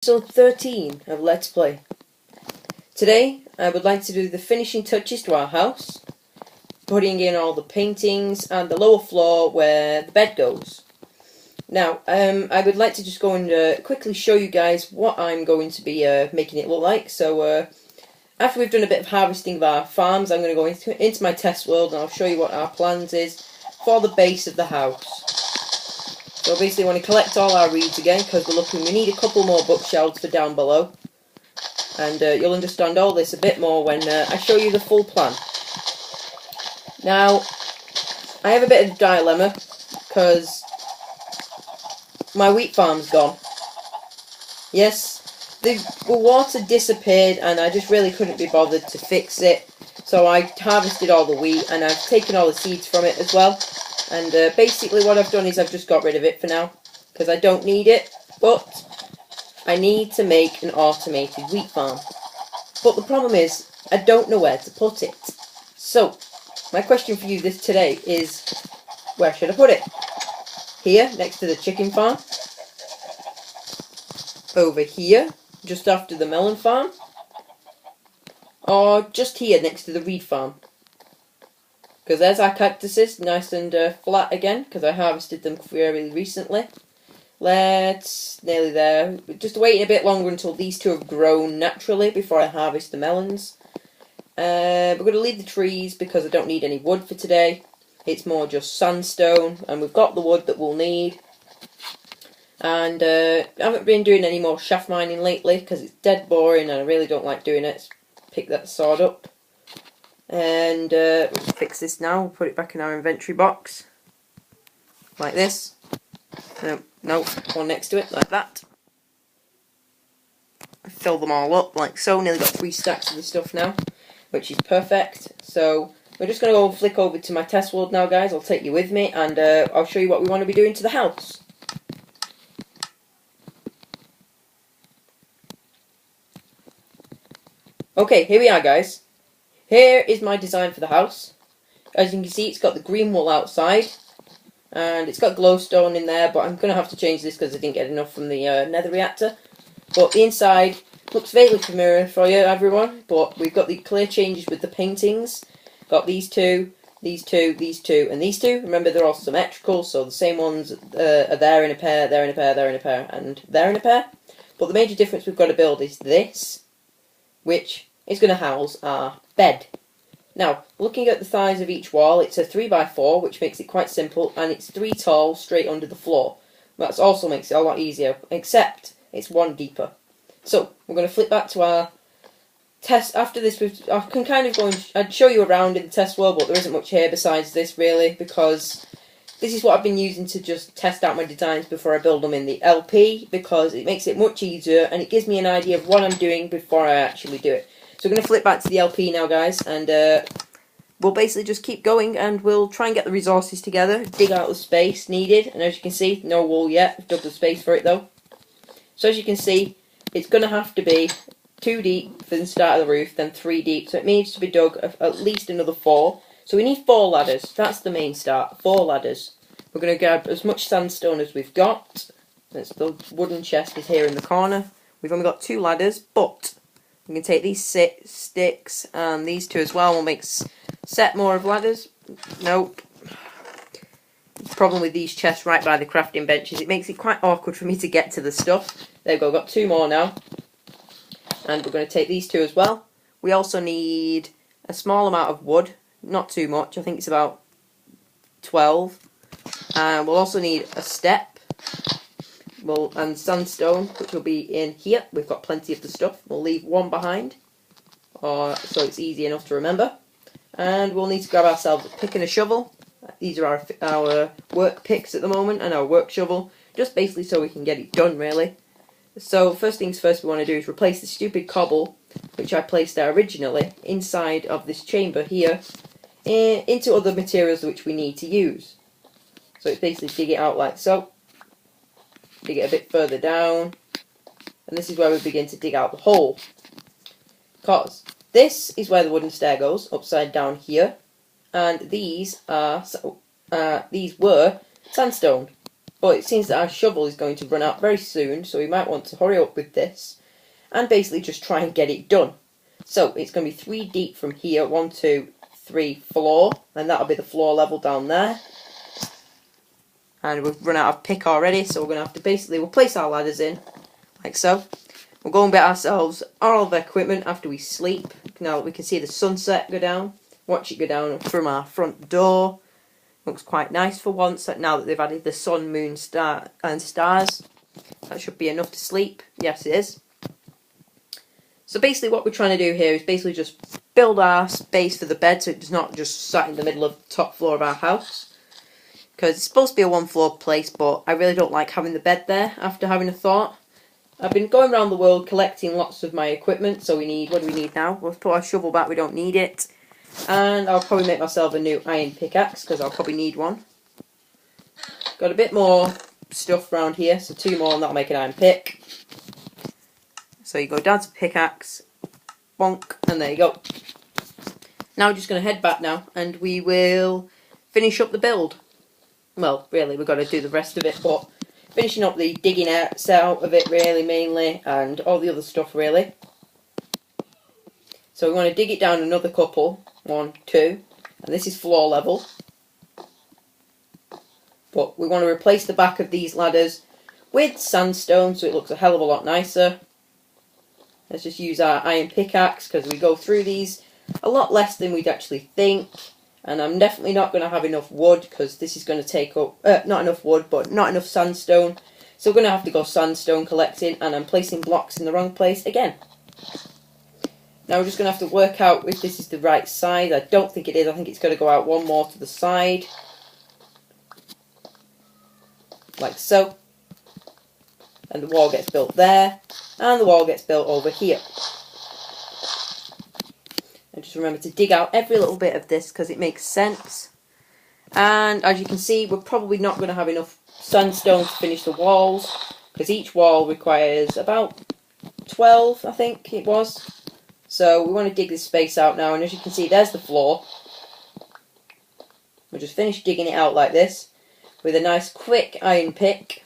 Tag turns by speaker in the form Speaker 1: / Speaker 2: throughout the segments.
Speaker 1: Episode 13 of Let's Play. Today I would like to do the finishing touches to our house, putting in all the paintings and the lower floor where the bed goes. Now I would like to just go and quickly show you guys what I'm going to be making it look like. So after we've done a bit of harvesting of our farms, I'm going to go into my test world and I'll show you what our plans is for the base of the house. So basically I want to collect all our reeds again, because we need a couple more bookshelves for down below. And you'll understand all this a bit more when I show you the full plan. Now, I have a bit of a dilemma, because my wheat farm's gone. Yes, the water disappeared and I just really couldn't be bothered to fix it. So I harvested all the wheat and I've taken all the seeds from it as well. And basically what I've done is I've just got rid of it for now, because I don't need it, but I need to make an automated wheat farm. But the problem is, I don't know where to put it. So, my question for you today is, where should I put it? Here, next to the chicken farm. Over here, just after the melon farm. Or just here, next to the reed farm. Because there's our cactuses, nice and flat again, because I harvested them very recently. Nearly there. Just waiting a bit longer until these two have grown naturally before I harvest the melons. We're going to leave the trees because I don't need any wood for today. It's more just sandstone, and we've got the wood that we'll need. And I haven't been doing any more shaft mining lately because it's dead boring and I really don't like doing it. Let's pick that sword up. And we'll fix this now. We'll put it back in our inventory box. Like this. No, one next to it, like that. Fill them all up, like so. Nearly got 3 stacks of the stuff now, which is perfect. So, we're just going to go flick over to my test world now, guys. I'll take you with me, and I'll show you what we want to be doing to the house. Okay, here we are, guys. Here is my design for the house. As you can see, it's got the green wool outside. And it's got glowstone in there, but I'm going to have to change this because I didn't get enough from the nether reactor. But the inside looks vaguely familiar for you, everyone. But we've got the clear changes with the paintings. Got these two, these two, these two, and these two. Remember, they're all symmetrical, so the same ones are there in a pair, there in a pair, there in a pair, and there in a pair. But the major difference we've got to build is this, which is going to house our bed. Now, looking at the size of each wall, it's a 3x4, which makes it quite simple, and it's 3 tall, straight under the floor. That also makes it a lot easier, except it's 1 deeper. So, we're going to flip back to our test. After this, I can kind of go and I'd show you around in the test world, but there isn't much here besides this, really, because this is what I've been using to just test out my designs before I build them in the LP, because it makes it much easier, and it gives me an idea of what I'm doing before I actually do it. So we're going to flip back to the LP now, guys, and we'll basically just keep going, and we'll try and get the resources together, dig out the space needed, and as you can see, no wool yet. We've dug the space for it, though. So as you can see, it's going to have to be 2 deep for the start of the roof, then 3 deep, so it needs to be dug at least another 4. So we need 4 ladders. That's the main start, 4 ladders. We're going to grab as much sandstone as we've got. That's the wooden chest is here in the corner. We've only got 2 ladders, but we can take these sticks and these 2 as well. We'll make set more of ladders. Nope. The problem with these chests right by the crafting benches, it makes it quite awkward for me to get to the stuff. There we go, got 2 more now. And we're going to take these 2 as well. We also need a small amount of wood. Not too much, I think it's about 12. And we'll also need a step. And sandstone, which will be in here. We've got plenty of the stuff. We'll leave 1 behind, so it's easy enough to remember. And we'll need to grab ourselves a pick and a shovel. These are our work picks at the moment, and our work shovel, just basically so we can get it done, really. So first things first, we want to do is replace the stupid cobble, which I placed there originally, inside of this chamber here, into other materials which we need to use. So it's basically dig it out like so. Dig it a bit further down, and this is where we begin to dig out the hole, because this is where the wooden stair goes, upside down here, and these were sandstone. But it seems that our shovel is going to run out very soon, so we might want to hurry up with this and basically just try and get it done. So it's going to be 3 deep from here, 1, 2, 3 floor, and that'll be the floor level down there. And we've run out of pick already, so we're going to have to basically, we'll place our ladders in, like so. We'll go and get ourselves all of the equipment after we sleep. Now we can see the sunset go down, watch it go down from our front door. Looks quite nice for once, now that they've added the sun, moon, star and stars. That should be enough to sleep. Yes, it is. So basically what we're trying to do here is basically just build our space for the bed so it's not just sat in the middle of the top floor of our house. Because it's supposed to be a 1-floor place, but I really don't like having the bed there after having a thought. I've been going around the world collecting lots of my equipment, so we need, what do we need now? We'll put our shovel back, we don't need it. And I'll probably make myself a new iron pickaxe, because I'll probably need one. Got a bit more stuff around here, so 2 more and that'll make an iron pick. So you go down to pickaxe, bonk, and there you go. Now we're just going to head back now, and we will finish up the build. Well, really, we've got to do the rest of it, but finishing up the digging out of it, really, mainly, and all the other stuff, really. So we want to dig it down another couple, 1, 2, and this is floor level. But we want to replace the back of these ladders with sandstone, so it looks a hell of a lot nicer. Let's just use our iron pickaxe, because we go through these a lot less than we'd actually think. And I'm definitely not going to have enough wood, because this is going to take up, not enough wood, but not enough sandstone. So we're going to have to go sandstone collecting, and I'm placing blocks in the wrong place again. Now we're just going to have to work out if this is the right size. I don't think it is. I think it's going to go out 1 more to the side. Like so. And the wall gets built there. And the wall gets built over here. And just remember to dig out every little bit of this because it makes sense. And as you can see, we're probably not going to have enough sandstone to finish the walls, because each wall requires about 12, I think it was. So we want to dig this space out now, and as you can see, there's the floor. We'll just finish digging it out like this with a nice quick iron pick.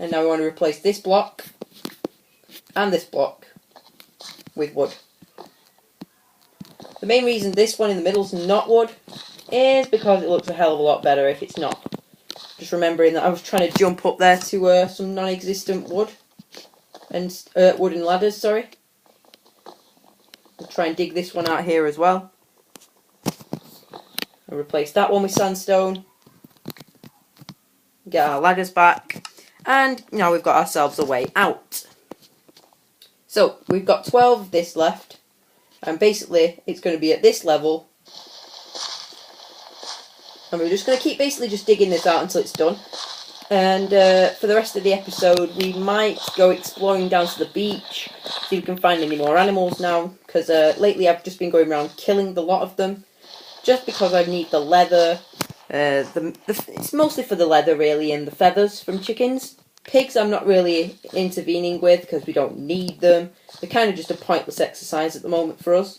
Speaker 1: And now we want to replace this block and this block with wood. The main reason this one in the middle is not wood is because it looks a hell of a lot better if it's not. Just remembering that I was trying to jump up there to some non-existent wood and wooden ladders, sorry. We'll try and dig this one out here as well. I'll replace that one with sandstone. Get our ladders back. And now we've got ourselves a way out. So we've got 12 of this left. And basically it's going to be at this level. And we're just going to keep basically just digging this out until it's done. And for the rest of the episode, we might go exploring down to the beach, see if we can find any more animals now, because lately I've just been going around killing the lot of them, just because I need the leather. It's mostly for the leather, really, and the feathers from chickens. Pigs I'm not really intervening with, because we don't need them. They're kind of just a pointless exercise at the moment for us.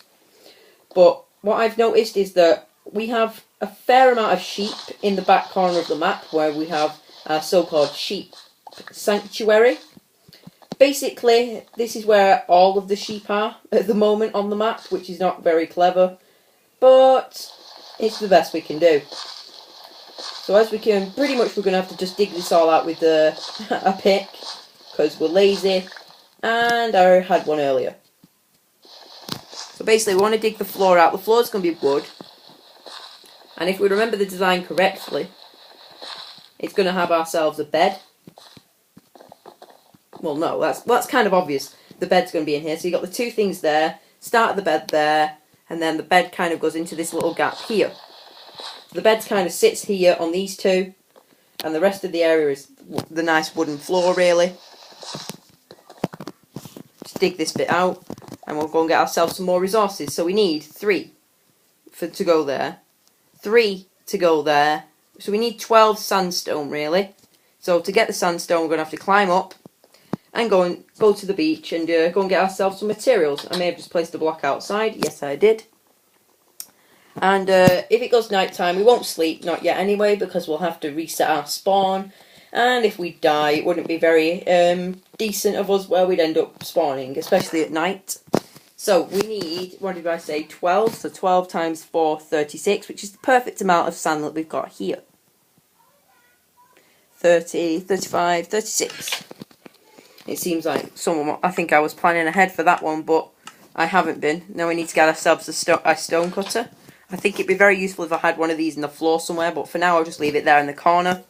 Speaker 1: But what I've noticed is that we have a fair amount of sheep in the back corner of the map, where we have our so-called sheep sanctuary. Basically, this is where all of the sheep are at the moment on the map, which is not very clever, but it's the best we can do. So as we can, pretty much we're going to have to just dig this all out with a pick, because we're lazy, and I had one earlier. So basically we want to dig the floor out. The floor is going to be wood, and if we remember the design correctly, it's going to have ourselves a bed. Well, no, that's kind of obvious. The bed's going to be in here. So you've got the 2 things there, start the bed there, and then the bed kind of goes into this little gap here. The bed kind of sits here on these 2, and the rest of the area is the nice wooden floor, really. Just dig this bit out, and we'll go and get ourselves some more resources. So we need 3 to go there, 3 to go there. So we need 12 sandstone, really. So to get the sandstone, we're going to have to climb up and go to the beach and go and get ourselves some materials. I may have just placed the block outside. Yes, I did. And if it goes night time, we won't sleep, not yet anyway, because we'll have to reset our spawn. And if we die, it wouldn't be very decent of us where we'd end up spawning, especially at night. So we need, what did I say, 12? So 12 times 4, 36, which is the perfect amount of sand that we've got here. 30, 35, 36. It seems like I think I was planning ahead for that one, but I haven't been. Now we need to get ourselves a stone cutter. I think it'd be very useful if I had one of these in the floor somewhere, but for now I'll just leave it there in the corner.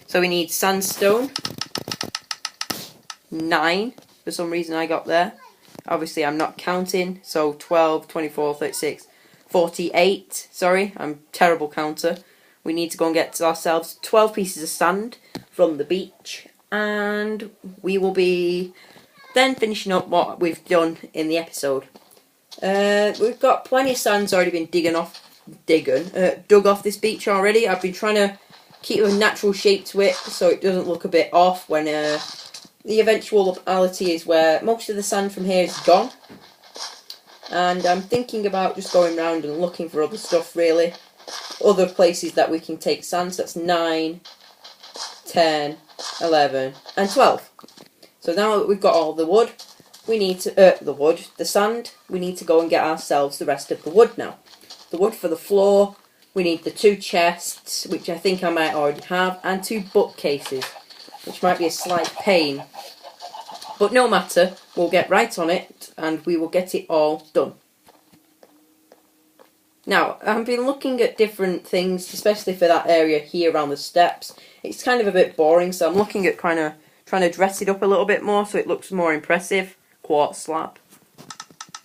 Speaker 1: So we need sandstone. 9, for some reason I got there. Obviously I'm not counting, so 12, 24, 36, 48. Sorry, I'm terrible counter. We need to go and get ourselves 12 pieces of sand from the beach, and we will be then finishing up what we've done in the episode. We've got plenty of sand's already been dug off this beach already. I've been trying to keep a natural shape to it so it doesn't look a bit off when the eventuality is where most of the sand from here is gone. And I'm thinking about just going around and looking for other stuff, really. Other places that we can take sand. So that's 9, 10, 11 and 12. So now that we've got all the wood, we need to, the sand, we need to go and get ourselves the rest of the wood now. The wood for the floor, we need the 2 chests, which I think I might already have, and 2 bookcases, which might be a slight pain. But no matter, we'll get right on it and we will get it all done. Now, I've been looking at different things, especially for that area here around the steps. It's kind of a bit boring, so I'm looking at kind of trying to dress it up a little bit more so it looks more impressive. Quartz slab.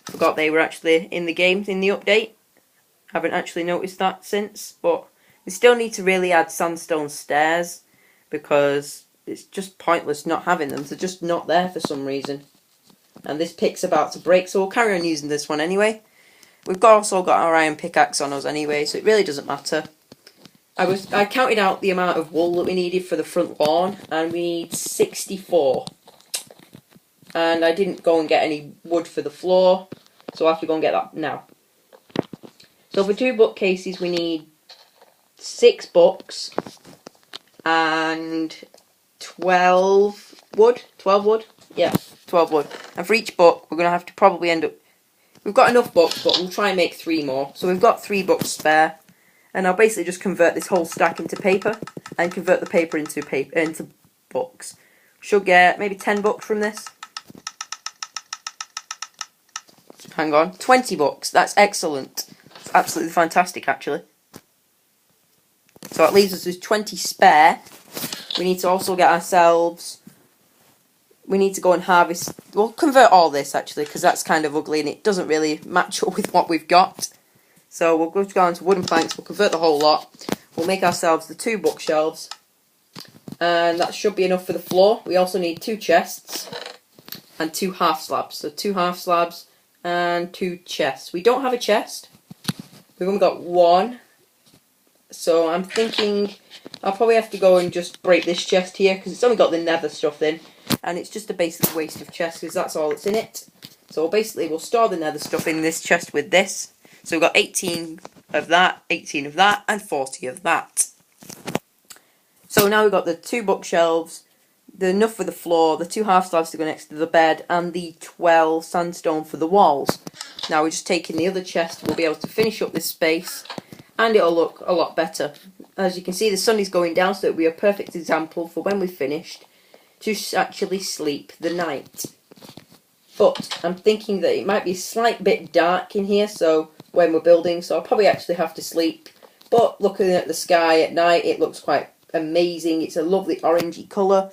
Speaker 1: Forgot they were actually in the game, in the update. Haven't actually noticed that since, but we still need to really add sandstone stairs because it's just pointless not having them. They're just not there for some reason. And this pick's about to break, so we'll carry on using this one anyway. We've also got our iron pickaxe on us anyway, so it really doesn't matter. I counted out the amount of wool that we needed for the front lawn, and we need 64. And I didn't go and get any wood for the floor, so I'll have to go and get that now. So for 2 bookcases we need 6 books and 12 wood. 12 wood? Yeah, 12 wood. And for each book we're going to have to probably end up... We've got enough books, but we'll try and make 3 more. So we've got 3 books spare. And I'll basically just convert this whole stack into paper and convert the paper into books. Should get maybe 10 books from this. Hang on, 20 books. That's excellent. It's absolutely fantastic, actually. So that leaves us with 20 spare. We need to also get ourselves... We need to go and harvest... We'll convert all this, actually, because that's kind of ugly and it doesn't really match up with what we've got. So we'll go on to wooden planks, we'll convert the whole lot. We'll make ourselves the 2 bookshelves. And that should be enough for the floor. We also need 2 chests and 2 half slabs. So 2 half slabs and 2 chests. We don't have a chest. We've only got 1. So I'm thinking I'll probably have to go and just break this chest here because it's only got the nether stuff in. And it's just a basic waste of chest because that's all that's in it. So basically we'll store the nether stuff in this chest with this. So we've got 18 of that, 18 of that, and 40 of that. So now we've got the 2 bookshelves, enough for the floor, the 2 half slabs to go next to the bed, and the 12 sandstone for the walls. Now we're just taking the other chest, we'll be able to finish up this space, and it'll look a lot better. As you can see, the sun is going down, so it'll be a perfect example for when we've finished to actually sleep the night. But I'm thinking that it might be a slight bit dark in here, so when we're building, so I'll probably actually have to sleep. But looking at the sky at night, it looks quite amazing. It's a lovely orangey colour.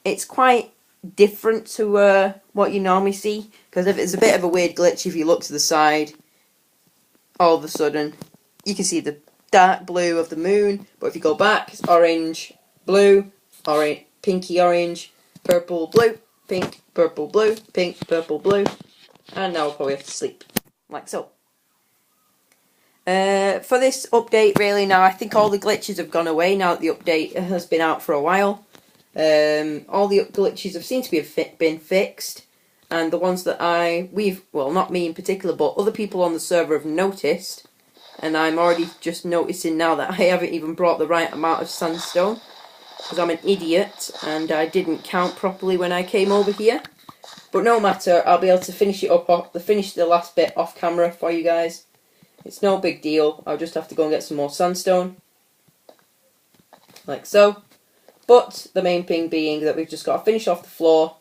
Speaker 1: It's quite different to what you normally see, because if it's a bit of a weird glitch, if you look to the side, all of a sudden you can see the dark blue of the moon, but if you go back, it's orange, blue, orange, pinky orange, purple, blue, pink, purple, blue, pink, purple, blue, and now we'll probably have to sleep, like so. For this update, really, now I think all the glitches have gone away now that the update has been out for a while. All the glitches have seemed to be been fixed, and the ones that well, not me in particular, but other people on the server have noticed, And I'm already just noticing now that I haven't even brought the right amount of sandstone, because I'm an idiot and I didn't count properly when I came over here. But no matter, I'll be able to finish it up, finish the last bit off camera for you guys. It's no big deal. I'll just have to go and get some more sandstone. Like so. But the main thing being that we've just got to finish off the floor.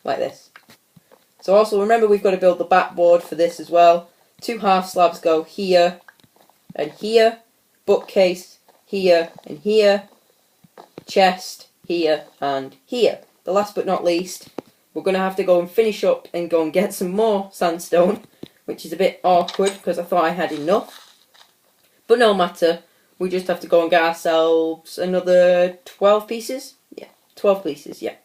Speaker 1: Like this. So also remember, we've got to build the backboard for this as well. 2 half slabs go here and here. Bookcase here and here. Chest here and here. The last but not least, we're going to have to go and finish up and go and get some more sandstone, which is a bit awkward because I thought I had enough. But no matter, we just have to go and get ourselves another 12 pieces. Yeah, 12 pieces, yeah.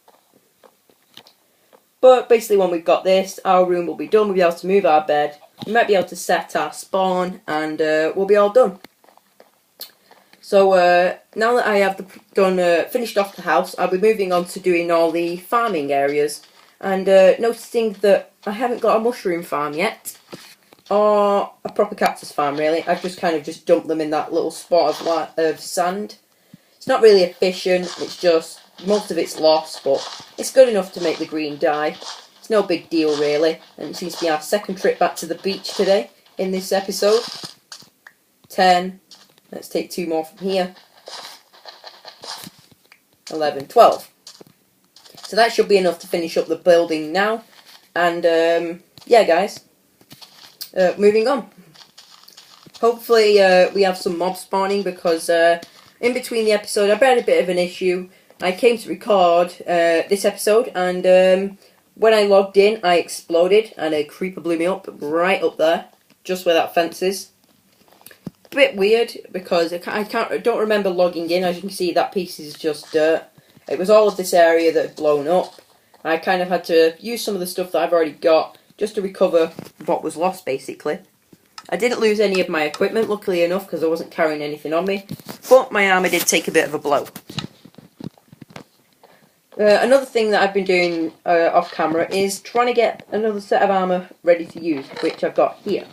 Speaker 1: But basically when we've got this, our room will be done. We'll be able to move our bed. We might be able to set our spawn and we'll be all done. So now that I have finished off the house, I'll be moving on to doing all the farming areas. And noticing that I haven't got a mushroom farm yet. Or a proper cactus farm, really. I've just kind of dumped them in that little spot of sand. It's not really efficient, it's just, most of it's lost, but it's good enough to make the green dye. It's no big deal, really. And it seems to be our second trip back to the beach today, in this episode. 10. Let's take 2 more from here. 11, 12. So that should be enough to finish up the building now. And, yeah, guys. Moving on. Hopefully we have some mob spawning, because in between the episode I had a bit of an issue. I came to record this episode, and when I logged in I exploded and a creeper blew me up right up there, just where that fence is. Bit weird, because I don't remember logging in. As you can see, that piece is just dirt. It was all of this area that had blown up. I kind of had to use some of the stuff that I've already got just to recover what was lost, basically. I didn't lose any of my equipment, luckily enough, because I wasn't carrying anything on me. But my armour did take a bit of a blow. Another thing that I've been doing off camera is trying to get another set of armour ready to use, which I've got here.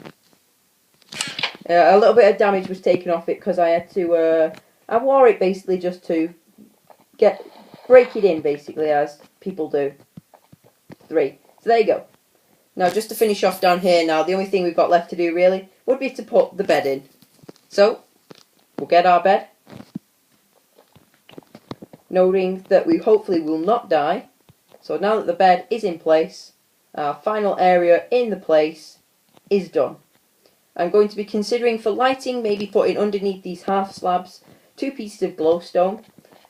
Speaker 1: A little bit of damage was taken off it because I had to, I wore it basically just to break it in, basically, as people do. 3. So there you go. Now, just to finish off down here now, the only thing we've got left to do, really, would be to put the bed in. So, we'll get our bed. Noting that we hopefully will not die. So now that the bed is in place, our final area in the place is done. I'm going to be considering for lighting, maybe putting underneath these half slabs 2 pieces of glowstone.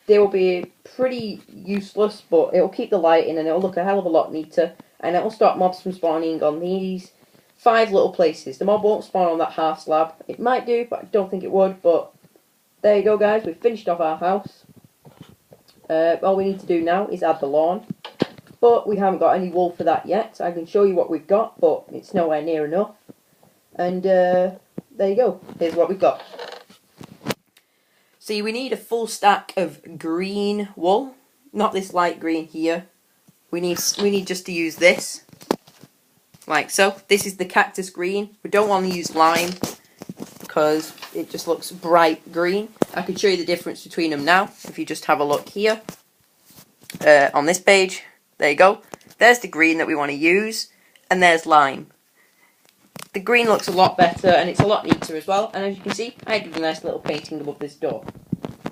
Speaker 1: They will be pretty useless, but it will keep the light in and it will look a hell of a lot neater. And it will stop mobs from spawning on these 5 little places. The mob won't spawn on that half slab. It might do, but I don't think it would. But there you go, guys. We've finished off our house. All we need to do now is add the lawn. But we haven't got any wool for that yet. I can show you what we've got, but it's nowhere near enough. And there you go. Here's what we've got. See, we need a full stack of green wool. Not this light green here. We need just to use this. Like so. This is the cactus green. We don't want to use lime because it just looks bright green. I can show you the difference between them now if you just have a look here. On this page. There you go. There's the green that we want to use. And there's lime. The green looks a lot better and it's a lot neater as well. And as you can see, I did a nice little painting above this door.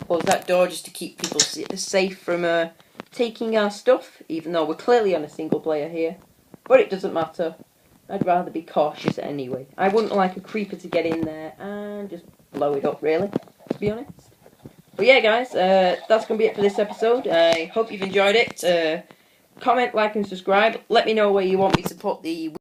Speaker 1: Close that door just to keep people safe from taking our stuff, even though we're clearly on a single player here. But it doesn't matter. I'd rather be cautious anyway. I wouldn't like a creeper to get in there and just blow it up, really, to be honest. But yeah, guys, that's going to be it for this episode. I hope you've enjoyed it. Comment, like and subscribe. Let me know where you want me to put the